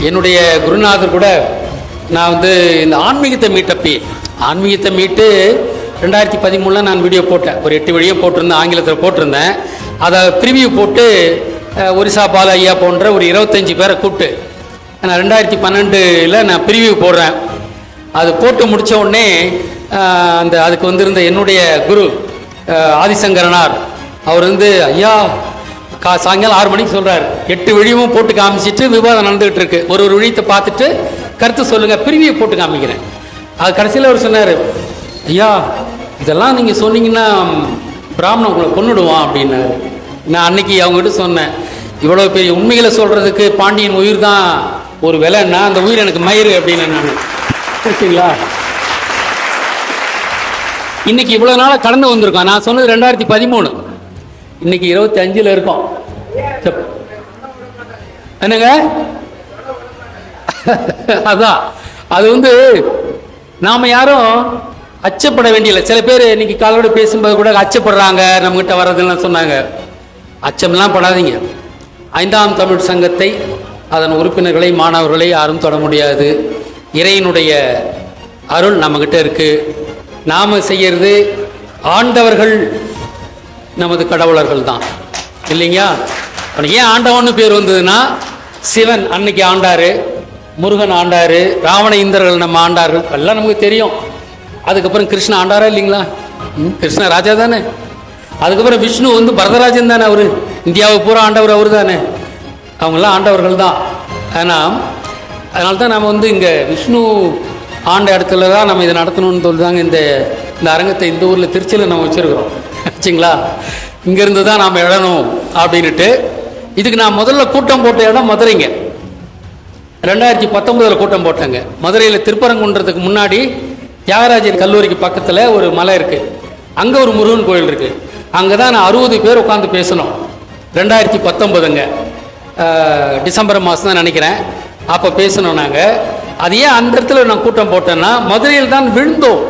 என்னுடைய குருநாதர் கூட நான் வந்து இந்த ஆன்மீகத்தை மீட்டு 2013 நான் வீடியோ போட்டேன். ஒரு 8 வீடியோ போட்டிருந்தேன், ஆங்கிலத்தில் போட்டிருந்தேன். அதை ப்ரிவியூ போட்டு ஒரிசா பால ஐயா போன்ற ஒரு 25 பேரை கூப்பிட்டு நான் 2012 நான் ப்ரிவியூ போடுறேன். அது போட்டு முடித்த உடனே அதுக்கு வந்திருந்த என்னுடைய குரு ஆதிசங்கரனார் அவர் வந்து ஐயா சாயங்காலம் 6 மணிக்கு சொல்கிறார், 8 விழியும் போட்டு காமிச்சிட்டு விவாதம் நடந்துகிட்டு இருக்கு. ஒரு விழியத்தை பார்த்துட்டு கருத்து சொல்லுங்கள், ப்ரிவியூ போட்டு காமிக்கிறேன். அது கடைசியில் அவர் சொன்னார், ஐயா இதெல்லாம் நீங்கள் சொன்னீங்கன்னா பிராமணன் உங்களை கொன்னுடுவான் அப்படின்னாரு. நான் அன்னைக்கு அவங்ககிட்ட சொன்னேன், இவ்வளோ பெரிய உண்மைகளை சொல்கிறதுக்கு பாண்டியன் உயிர் தான் ஒரு விலைன்னா அந்த உயிர் எனக்கு மயிறு அப்படின்னு நான் ஓகேங்களா. இன்னைக்கு இவ்வளோ நாளாக கடந்து வந்திருக்கோம். நான் சொன்னது 2013, இன்னைக்கு 25 இருக்கோம். என்னங்க அதான் அது வந்து நாம் யாரும் அச்சப்பட வேண்டியதில்லை. சில பேர் இன்னைக்கு காலோடு பேசும்போது கூட அச்சப்படுறாங்க, நம்மகிட்ட வர்றதுலாம் சொன்னாங்க. அச்சம்லாம் படாதீங்க. 5ஆம் தமிழ் சங்கத்தை அதன் உறுப்பினர்களை மாணவர்களை யாரும் தொட முடியாது. இறையினுடைய அருள் நம்மகிட்ட இருக்கு. நாம் செய்யறது ஆண்டவர்கள் நமது கடவுளர்கள் தான் இல்லைங்களா. ஏன் ஆண்டவன்னு பேர் வந்ததுன்னா சிவன் அன்னைக்கு ஆண்டாரு, முருகன் ஆண்டாரு, ராவண இந்திரர்கள் நம்ம ஆண்டார்கள் எல்லாம் நமக்கு தெரியும். அதுக்கப்புறம் கிருஷ்ணன் ஆண்டாரா இல்லைங்களா, கிருஷ்ண ராஜா தானே. அதுக்கப்புறம் விஷ்ணு வந்து பரதராஜன் தானே, அவர் இந்தியாவை பூரா ஆண்டவர் அவர் தானே. அவங்களாம் ஆண்டவர்கள் தான். அதனால தான் நம்ம வந்து இங்கே விஷ்ணு ஆண்ட இடத்துல தான் நம்ம இதை நடத்தணும்னு சொல்லிதாங்க இந்த அரங்கத்தை இந்த ஊரில் திருச்சியில் நம்ம வச்சுருக்கிறோம் வச்சுங்களா. இங்கேருந்து தான் நாம் எழணும் அப்படின்ட்டு இதுக்கு நான் முதல்ல கூட்டம் போட்ட இடம் மதுரைங்க. 2019 கூட்டம் போட்டாங்க மதுரையில். திருப்பரங்குன்றதுக்கு முன்னாடி தியாகராஜர் கல்லூரிக்கு பக்கத்தில் ஒரு மலை இருக்குது, அங்கே ஒரு முருகன் கோயில் இருக்குது. அங்கே தான் நான் 60 பேர் உட்காந்து பேசணும். 2019ங்க டிசம்பர் மாதம் தான் நினைக்கிறேன். அப்போ பேசணும் நாங்கள். அது ஏன் அந்த இடத்துல நான் கூட்டம் போட்டேன்னா மதுரையில் தான் விழுந்தோம்.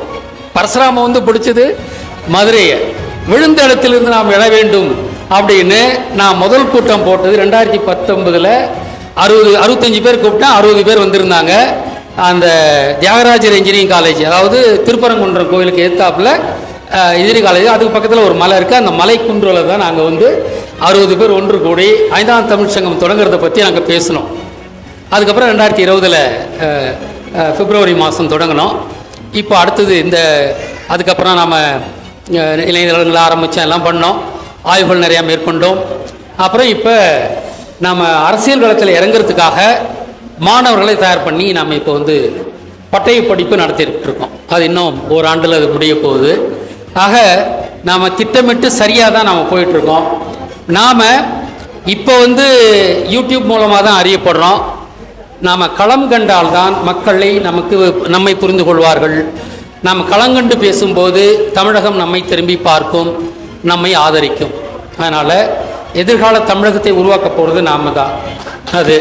பரசுராம வந்து பிடிச்சது மதுரையை, விழுந்த இடத்திலிருந்து நாம் எழ வேண்டும் அப்படின்னு நான் முதல் கூட்டம் போட்டது 2019. 65 பேர் கூப்பிட்டேன், 60 பேர் வந்திருந்தாங்க. அந்த தியாகராஜர் இன்ஜினியரிங் காலேஜ், அதாவது திருப்பரங்குன்றம் கோயிலுக்கு எதிர்த்தாப்புல இன்ஜினியரிங் காலேஜ், அதுக்கு பக்கத்தில் ஒரு மலை இருக்குது. அந்த மலை குன்றில் தான் நாங்கள் வந்து 60 பேர் ஒன்று கூடி 5ஆம் தமிழ் சங்கம் தொடங்குறதை பற்றி நாங்கள் பேசினோம். அதுக்கப்புறம் 2020 பிப்ரவரி மாதம் தொடங்கினோம். இப்போ அடுத்தது அதுக்கப்புறம் நாம் இளைஞர்களை ஆரம்பித்தோம், எல்லாம் பண்ணோம், ஆய்வுகள் நிறையா மேற்கொண்டோம். அப்புறம் இப்போ நாம் அரசியல் களத்தில் இறங்குறதுக்காக மாணவர்களை தயார் பண்ணி நாம் இப்போ வந்து பட்டய படிப்பு நடத்திட்டு இருக்கோம். அது இன்னும் ஓராண்டில் அது முடிய போகுது. ஆக நாம் திட்டமிட்டு சரியாக தான் நாம் போயிட்டுருக்கோம். நாம் இப்போ வந்து யூடியூப் மூலமாக தான் அறியப்படுறோம். நாம் களம் கண்டால்தான் மக்களை நம்மை புரிந்து கொள்வார்கள். நாம் களங்கண்டு பேசும்போது தமிழகம் நம்மை திரும்பி பார்க்கும், நம்மை ஆதரிக்கும். அதனால் எதிர்கால தமிழகத்தை உருவாக்க போகிறது நாம தான். அது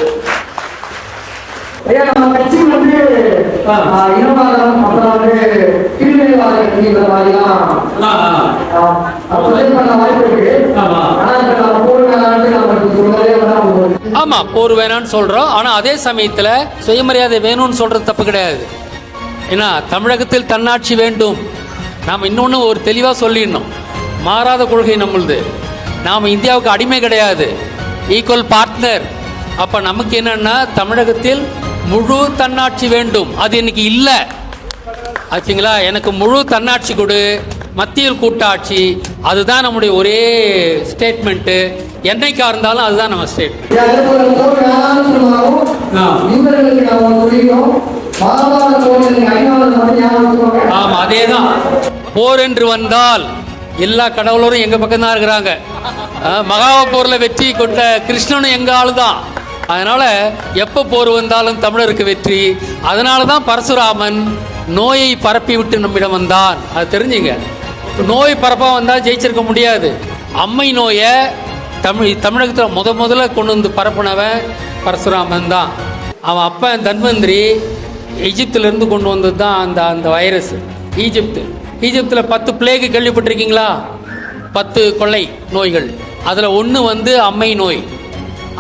ஆமா, போர் வேணான்னு சொல்றோம். ஆனா அதே சமயத்துல சுயமரியாதை வேணும்னு சொல்றது தப்பு கிடையாது. ஏன்னா தமிழகத்தில் தன்னாட்சி வேண்டும். நாம் இன்னொன்று ஒரு தெளிவாக சொல்லிடணும், மாறாத கொள்கை நம்மளுது. நாம் இந்தியாவுக்கு அடிமை கிடையாது, ஈக்குவல் பார்ட்னர். அப்போ நமக்கு என்னன்னா தமிழகத்தில் முழு தன்னாட்சி வேண்டும். அது இன்னைக்கு இல்லை ஆச்சுங்களா. எனக்கு முழு தன்னாட்சி கொடு, மத்தியில் கூட்டாட்சி, அதுதான் நம்முடைய ஒரே ஸ்டேட்மெண்ட்டு. என்னைக்கா இருந்தாலும் அதுதான் நம்ம ஸ்டேட்மெண்ட். ஆமா, அதே தான். போர் என்று வந்தால் எல்லா கடவுளரும் எங்க பக்கம் தான் இருக்கிறாங்க. மகாபோர்ல வெற்றி கொண்ட கிருஷ்ணனும் எங்க ஆளு தான். அதனால எப்போ போர் வந்தாலும் தமிழருக்கு வெற்றி. அதனால தான் பரசுராமன் நோயை பரப்பி விட்டு நம்மிடம் வந்தான். அது தெரிஞ்சுங்க. நோய் பரப்பா வந்தால் ஜெயிச்சிருக்க முடியாது. அம்மை நோயை தமிழகத்தில் முதல்ல கொண்டு வந்து பரப்புனவன் பரசுராமன் தான். அவன் அப்பன் தன்வந்திரி எகிப்திலிருந்து கொண்டு வந்தது தான் அந்த வைரஸ். ஈஜிப்தில் 10 பிளேகு கேள்விப்பட்டிருக்கீங்களா? 10 கொள்ளை நோய்கள். அதில் ஒன்று வந்து அம்மை நோய்.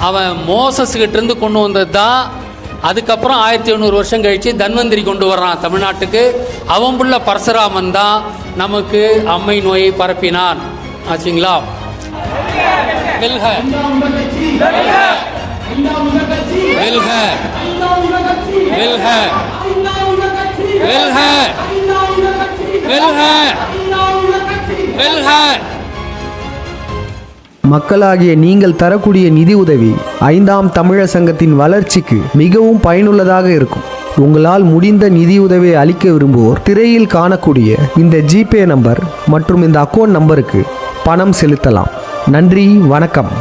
அவன் மோசஸ்கிட்ட இருந்து கொண்டு வந்தது தான் அதுக்கப்புறம் 1700 வருஷம் கழித்து தன்வந்திரி கொண்டு வர்றான் தமிழ்நாட்டுக்கு. அவன் புள்ள பரசுராமன் தான் நமக்கு அம்மை நோயை பரப்பினான். ஆச்சுங்களா? வெல்க வெல்க வெல்க வெல்க வெல்க வெல்க. மக்களாகிய நீங்கள் தரக்கூடிய நிதி உதவி 5ஆம் தமிழர் சங்கத்தின் வளர்ச்சிக்கு மிகவும் பயனுள்ளதாக இருக்கும். உங்களால் முடிந்த நிதியுதவியை அளிக்க விரும்புவோர் திரையில் காணக்கூடிய இந்த ஜிபே நம்பர் மற்றும் இந்த அக்கௌண்ட் நம்பருக்கு பணம் செலுத்தலாம். நன்றி, வணக்கம்.